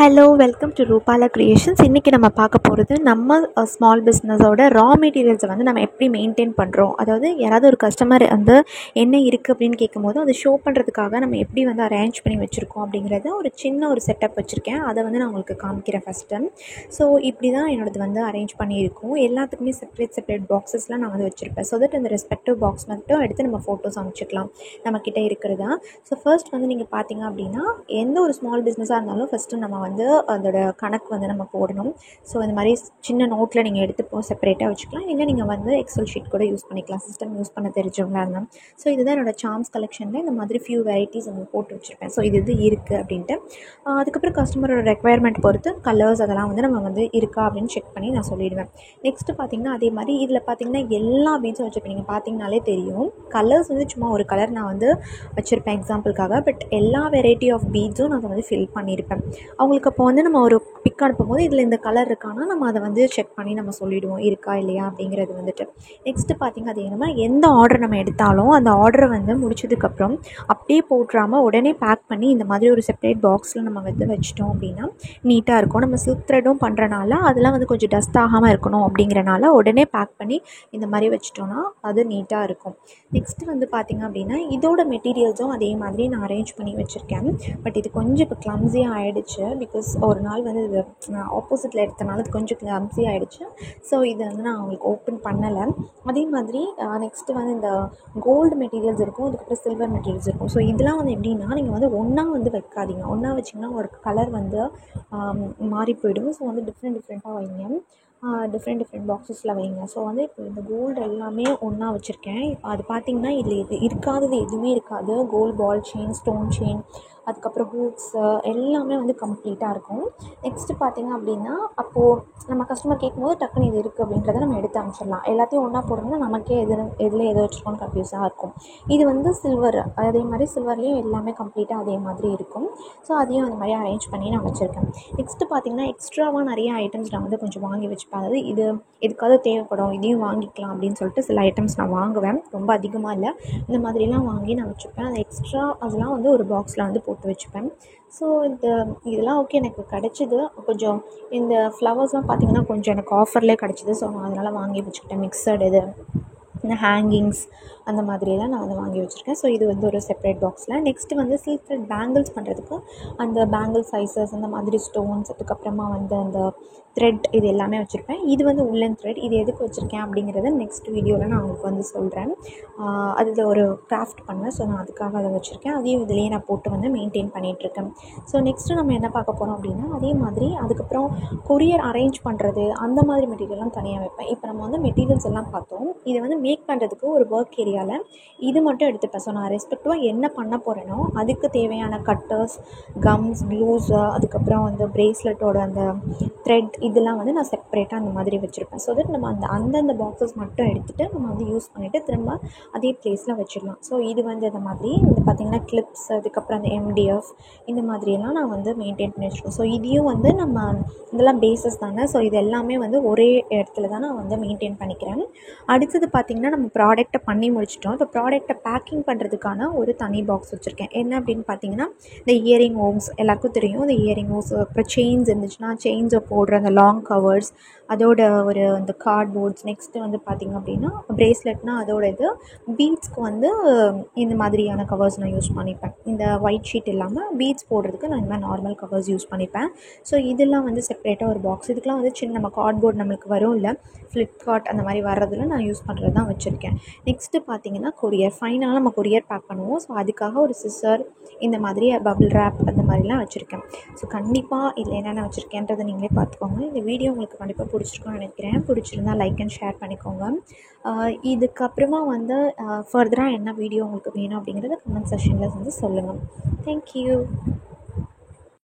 Hello, welcome to Rupala creations. இன்றைக்கி நம்ம பார்க்க போகிறது நம்ம ஸ்மால் பிஸ்னஸோட ரா மெட்டீரியல்ஸை வந்து நம்ம எப்படி மெயின்டைன் பண்ணுறோம். அதாவது யாராவது ஒரு கஸ்டமர் வந்து என்ன இருக்குது அப்படின்னு கேட்கும்போது அதை ஷோ பண்ணுறதுக்காக நம்ம எப்படி வந்து அரேஞ்ச் பண்ணி வச்சுருக்கோம் அப்படிங்கிறத ஒரு சின்ன ஒரு செட்டப் வச்சுருக்கேன். அதை வந்து நான் உங்களுக்கு காமிக்கிறேன் ஃபஸ்ட்டு. ஸோ இப்படி தான் என்னோடது வந்து அரேஞ்ச் பண்ணியிருக்கும். எல்லாத்துக்குமே செப்பரேட் பாக்ஸஸ்லாம் நான் வந்து வச்சுருப்பேன். ஸோ தட் அந்த ரெஸ்பெக்டிவ் பாக்ஸ் மட்டும் எடுத்து நம்ம ஃபோட்டோஸ் அமைச்சிக்கலாம் நம்மக்கிட்ட இருக்கிறதா. ஸோ ஃபர்ஸ்ட் வந்து நீங்கள் பார்த்தீங்க அப்படின்னா எந்த ஒரு ஸ்மால் பிஸ்னஸாக இருந்தாலும் ஃபஸ்ட்டு நம்ம வந்து அதோட கணக்கு வந்து நம்ம போடணும். ஸோ இந்த மாதிரி சின்ன நோட்டில் நீங்கள் எடுத்து செப்பரேட்டாக வச்சுக்கலாம். இல்லை நீங்கள் வந்து எக்ஸல் ஷீட் கூட யூஸ் பண்ணிக்கலாம், சிஸ்டம் யூஸ் பண்ண தெரிஞ்சவங்களா இருந்தால். ஸோ இதுதான் என்னோடய சார்ம்ஸ் கலெக்ஷனில் இந்த மாதிரி ஃபியூ வெரைட்டிஸ் வந்து போட்டு வச்சுருப்பேன். ஸோ இது இருக்குது அப்படின்ட்டு அதுக்கப்புறம் கஸ்டமரோட ரெக்குவயர்மெண்ட் பொறுத்து கலர்ஸ் அதெல்லாம் வந்து நம்ம வந்து இருக்கா அப்படின்னு செக் பண்ணி நான் சொல்லிடுவேன். நெக்ஸ்ட்டு பார்த்திங்கன்னா அதே மாதிரி இதில் பார்த்திங்கன்னா எல்லா பீட்ஸும் வச்சுருப்பேன். நீங்கள் பார்த்தீங்கனாலே தெரியும். கலர்ஸ் வந்து சும்மா ஒரு கலர் நான் வந்து வச்சுருப்பேன் எக்ஸாம்பிளுக்காக. பட் எல்லா வெரைட்டி ஆஃப் பீட்ஸும் நான் வந்து ஃபில் பண்ணியிருப்பேன். அவங்களுக்கு அப்போ வந்து நம்ம ஒரு பிக் அனுப்பும்போது இதில் இந்த கலர் இருக்கானா நம்ம அதை வந்து செக் பண்ணி நம்ம சொல்லிவிடுவோம் இருக்கா இல்லையா அப்படிங்கிறது வந்துட்டு. நெக்ஸ்ட்டு பார்த்திங்க அது என்னமா எந்த ஆர்டர் நம்ம எடுத்தாலும் அந்த ஆர்டரை வந்து முடிச்சதுக்கப்புறம் அப்படியே போட்டுறாமல் உடனே பேக் பண்ணி இந்த மாதிரி ஒரு செப்பரேட் பாக்ஸில் நம்ம வந்து வச்சிட்டோம் அப்படின்னா நீட்டாக இருக்கும். நம்ம சில்க் த்ரெட்டும் பண்ணுறனால அதெல்லாம் வந்து கொஞ்சம் டஸ்ட் ஆகாமல் இருக்கணும் அப்படிங்கிறனால உடனே பேக் பண்ணி இந்த மாதிரி வச்சிட்டோன்னா அது நீட்டாக இருக்கும். நெக்ஸ்ட்டு வந்து பார்த்திங்க அப்படின்னா இதோட மெட்டீரியல்ஸும் அதே மாதிரி நான் அரேஞ்ச் பண்ணி வச்சுருக்கேன். பட் இது கொஞ்சம் இப்போ கிளம்ஸியாக ஆகிடுச்சு. பிகாஸ் ஒரு நாள் வந்து இது நான் ஆப்போசிட்டில் எடுத்தனால இது கொஞ்சம் கிளம்ஸி ஆகிடுச்சு. ஸோ இதை வந்து நான் அவங்களுக்கு ஓப்பன் பண்ணலை. அதே மாதிரி நெக்ஸ்ட்டு வந்து இந்த கோல்டு மெட்டீரியல்ஸ் இருக்கும், அதுக்கப்புறம் சில்வர் மெட்டீரியல்ஸ் இருக்கும். ஸோ இதெல்லாம் வந்து எப்படின்னா நீங்கள் வந்து ஒன்றா வந்து வைக்காதீங்க. ஒன்றா வச்சிங்கன்னா ஒரு கலர் வந்து மாறி போயிடும். ஸோ வந்து டிஃப்ரெண்ட்டாக வைங்க. டிஃப்ரெண்ட் பாக்ஸஸில் வைங்க. ஸோ வந்து இப்போ இந்த கோல்டு எல்லாமே ஒன்றா வச்சுருக்கேன். அது பார்த்திங்கன்னா இதில் இது இருக்காதது எதுவுமே இருக்காது. Gold ball chain, stone chain, அதுக்கப்புறம் ஹூக்ஸு எல்லாமே வந்து கம்ப்ளீட்டாக இருக்கும். நெக்ஸ்ட்டு பார்த்திங்க அப்படின்னா அப்போது நம்ம கஸ்டமர் கேட்கும்போது டக்குன்னு இது இருக்குது அப்படின்றத நம்ம எடுத்து அனுப்பிச்சிடலாம். எல்லாத்தையும் ஒன்றா போடுறோம்னா நமக்கே எதில் எதை வச்சுருக்கோன்னு கன்ஃபியூஸாக இருக்கும். இது வந்து சில்வர், அதே மாதிரி சில்வர்லேயும் எல்லாமே கம்ப்ளீட்டாக அதே மாதிரி இருக்கும். ஸோ அதையும் அந்த மாதிரி அரேஞ்ச் பண்ணி நான் வச்சுருக்கேன். நெக்ஸ்ட்டு பார்த்திங்கன்னா எக்ஸ்ட்ராவாக நிறைய ஐட்டம்ஸ் நான் வந்து கொஞ்சம் வாங்கி வச்சுப்பேன். அதாவது இது எதுக்காவது தேவைப்படும், இதையும் வாங்கிக்கலாம் அப்படின்னு சொல்லிட்டு சில ஐட்டம்ஸ் நான் வாங்குவேன். ரொம்ப அதிகமாக இல்லை, இந்த மாதிரிலாம் வாங்கி நான் வச்சுப்பேன். அது எக்ஸ்ட்ரா அதெல்லாம் வந்து ஒரு பாக்ஸில் வந்து போட்டு வச்சுப்பேன். ஸோ இதெல்லாம் ஓகே எனக்கு கிடச்சிது. கொஞ்சம் இந்த ஃப்ளவர்ஸ்லாம் பார்த்திங்கன்னா கொஞ்சம் எனக்கு ஆஃபர்லேயே கிடச்சிது. ஸோ நான் அதனால் வாங்கி வச்சுக்கிட்டேன். மிக்சடு இது, இந்த ஹேங்கிங்ஸ் அந்த மாதிரியெல்லாம் நான் வந்து வாங்கி வச்சுருக்கேன். ஸோ இது வந்து ஒரு செப்பரேட் பாக்ஸில். நெக்ஸ்ட்டு வந்து சில்க் த்ரெட் பேங்கிள்ஸ் பண்ணுறதுக்கு அந்த பேங்கிள் சைஸஸ், அந்த மாதிரி ஸ்டோன்ஸ், அதுக்கப்புறமா வந்து அந்த த்ரெட் இது எல்லாமே வச்சுருப்பேன். இது வந்து உள்ளன் த்ரெட். இது எதுக்கு வச்சுருக்கேன் அப்படிங்கிறத நெக்ஸ்ட் வீடியோவில் நான் உங்களுக்கு வந்து சொல்கிறேன். அதில் ஒரு கிராஃப்ட் பண்ணுவேன். ஸோ நான் அதுக்காக அதை வச்சுருக்கேன். அதையும் இதிலேயே நான் போட்டு வந்து மெயின்டைன் பண்ணிகிட்ருக்கேன். ஸோ நெக்ஸ்ட்டு நம்ம என்ன பார்க்க போகிறோம் அப்படின்னா அதே மாதிரி அதுக்கப்புறம் கொரியர் அரேஞ்ச் பண்ணுறது அந்த மாதிரி மெட்டீரியல்லாம் தனியாக வைப்பேன். இப்போ நம்ம வந்து மெட்டீரியல்ஸ் எல்லாம் பார்த்தோம். இதை வந்து மேக் பண்ணுறதுக்கு ஒரு ஒர்க் ஏரியாவில் இது மட்டும் எடுத்துப்பேன். ஸோ நான் ரெஸ்பெக்டிவாக என்ன பண்ண போகிறேனோ அதுக்கு தேவையான கட்டர்ஸ், கம்ஸ், க்ளூஸ், அதுக்கப்புறம் வந்து பிரேஸ்லெட்டோட அந்த த்ரெட் இதெல்லாம் வந்து நான் செப்பரேட்டாக அந்த மாதிரி வச்சுருப்பேன். ஸோ தட் நம்ம அந்தந்த பாக்ஸஸ் மட்டும் எடுத்துகிட்டு நம்ம வந்து யூஸ் பண்ணிவிட்டு திரும்ப அதே ப்ளேஸில் வச்சிடலாம். ஸோ இது வந்து இந்த மாதிரி இந்த பார்த்திங்கன்னா கிளிப்ஸ், அதுக்கப்புறம் அந்த MDF இந்த மாதிரியெல்லாம் நான் வந்து மெயின்டைன் பண்ணி வச்சுருக்கேன். ஸோ இதையும் வந்து நம்ம இதெல்லாம் பேஸஸ் தானே. ஸோ இது எல்லாமே வந்து ஒரே இடத்துல தான் நான் வந்து மெயின்டைன் பண்ணிக்கிறேன். அடுத்தது பார்த்திங்கன்னா நம்ம ப்ராடக்ட்டை பண்ணி முடிச்சிட்டோம். இப்போ ப்ராடக்ட்டை பேக்கிங் பண்ணுறதுக்கான ஒரு தனி பாக்ஸ் வச்சுருக்கேன். என்ன அப்படின்னு பார்த்திங்கன்னா இந்த இயரிங் ஹோக்ஸ் எல்லாருக்கும் தெரியும். இந்த இயரிங் ஹோக்ஸ், அப்புறம் செயின்ஸ் இருந்துச்சுன்னா செயின்ஸை போடுற அந்த லாங் கவர்ஸ், அதோட ஒரு அந்த கார்ட்போர்ட்ஸ். நெக்ஸ்ட்டு வந்து பார்த்திங்க அப்படின்னா பிரேஸ்லெட்னால் அதோட இது பீட்ஸ்க்கு வந்து இந்த மாதிரியான கவர்ஸ் நான் யூஸ் பண்ணிப்பேன். இந்த ஒயிட் ஷீட் இல்லாமல் பீட்ஸ் போடுறதுக்கு நான் இந்த மாதிரி நார்மல் கவர்ஸ் யூஸ் பண்ணிப்பேன். ஸோ இதெல்லாம் வந்து செப்பரேட்டாக ஒரு பாக்ஸ். இதுக்கெலாம் வந்து சின்ன நம்ம கார்ட்போர்ட் நம்மளுக்கு வரும் இல்லை, ஃப்ளிப்கார்ட் அந்த மாதிரி வர்றதில் நான் யூஸ் பண்ணுறது தான் வச்சுருக்கேன். நெக்ஸ்ட்டு பார்த்திங்கன்னா கொரியர். ஃபைனலாக நம்ம கொரியர் பேக் பண்ணுவோம். ஸோ அதுக்காக ஒரு சிசர், இந்த மாதிரி பபிள் ரேப் அந்த மாதிரிலாம் வச்சுருக்கேன். ஸோ கண்டிப்பாக இதில் என்னென்ன வச்சுருக்கேன்றதை நீங்களே பார்த்துக்கோங்க. இந்த வீடியோ உங்களுக்கு கண்டிப்பாக பிடிச்சிருக்கும்னு நினைக்கிறேன். பிடிச்சிருந்தா லைக் அண்ட் ஷேர் பண்ணிக்கோங்க. இதுக்கப்புறமா வந்து ஃபர்தராக என்ன வீடியோ உங்களுக்கு வேணும் அப்படிங்கிறத கமெண்ட் செக்ஷனில் வந்து சொல்லுங்கள். தேங்க்யூ.